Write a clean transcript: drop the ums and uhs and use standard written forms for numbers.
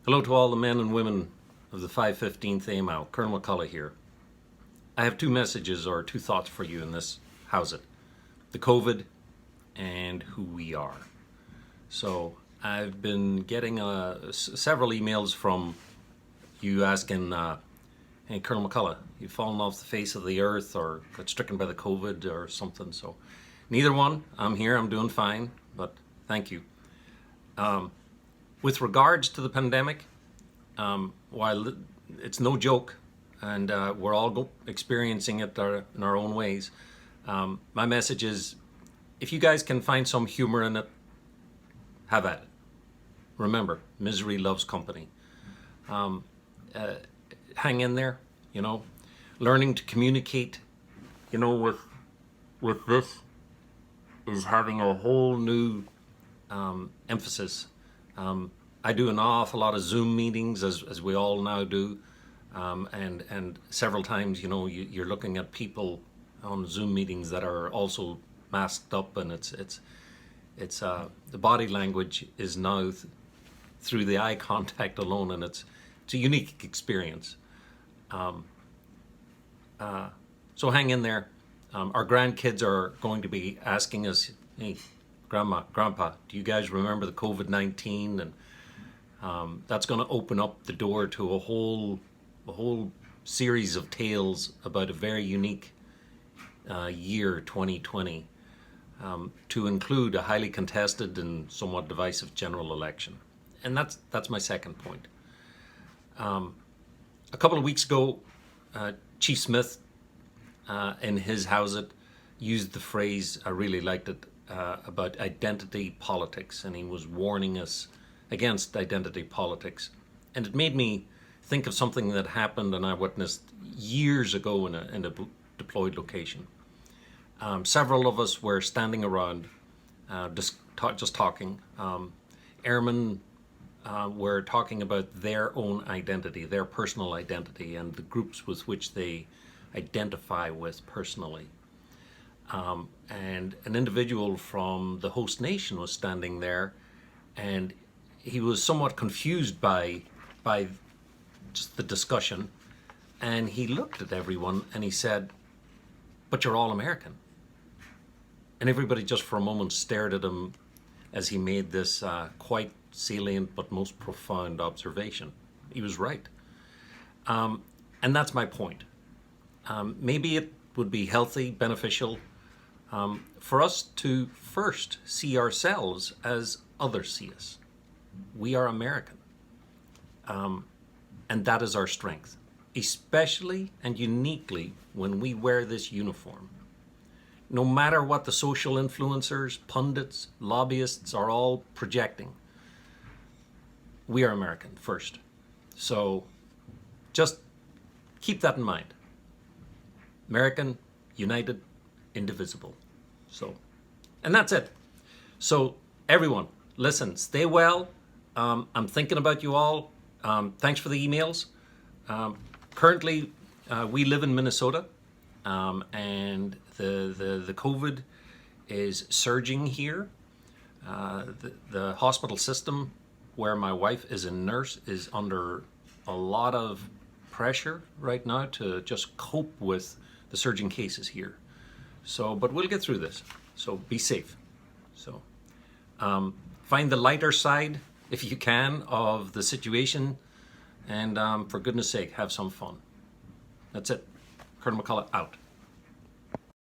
Hello to all the men and women of the 515th AMOW. Colonel McCullough here. I have two messages or two thoughts for you in this Howzit. The COVID and who we are. So I've been getting several emails from you asking, hey Colonel McCullough, you've fallen off the face of the earth or got stricken by the COVID or something. So neither one. I'm here, I'm doing fine, but thank you. With regards to the pandemic, while it's no joke and we're all experiencing it in our own ways, my message is, if you guys can find some humor in it, have at it. Remember, misery loves company. Hang in there, learning to communicate, with this is having a whole new emphasis. I do an awful lot of Zoom meetings, as we all now do, and several times, you're looking at people on Zoom meetings that are also masked up, and it's the body language is now through the eye contact alone, and it's a unique experience. So hang in there. Our grandkids are going to be asking us, hey, Grandma, Grandpa, do you guys remember the COVID-19? And that's going to open up the door to a whole series of tales about a very unique year, 2020, to include a highly contested and somewhat divisive general election. And that's my second point. A couple of weeks ago, Chief Smith, in his Howzit, used the phrase, I really liked it, about identity politics, and he was warning us against identity politics. And it made me think of something that happened and I witnessed years ago in a deployed location. Several of us were standing around, just talking. Airmen were talking about their own identity, their personal identity, and the groups with which they identify with personally. And an individual from the host nation was standing there, and he was somewhat confused by just the discussion, and he looked at everyone and he said, "But you're all American." And everybody just for a moment stared at him as he made this quite salient but most profound observation. He was right. And that's my point. Maybe it would be healthy, beneficial, for us to first see ourselves as others see us. We are American. And that is our strength, especially and uniquely when we wear this uniform. No matter what the social influencers, pundits, lobbyists are all projecting, we are American first. So just keep that in mind. American, united, indivisible. So, and that's it. So everyone, listen, stay well. I'm thinking about you all. Thanks for the emails. Currently, we live in Minnesota, and the COVID is surging here. The hospital system where my wife is a nurse is under a lot of pressure right now to just cope with the surging cases here. So, but we'll get through this. So be safe. So find the lighter side, if you can, of the situation, and for goodness sake, have some fun. That's it. Colonel McCullough out.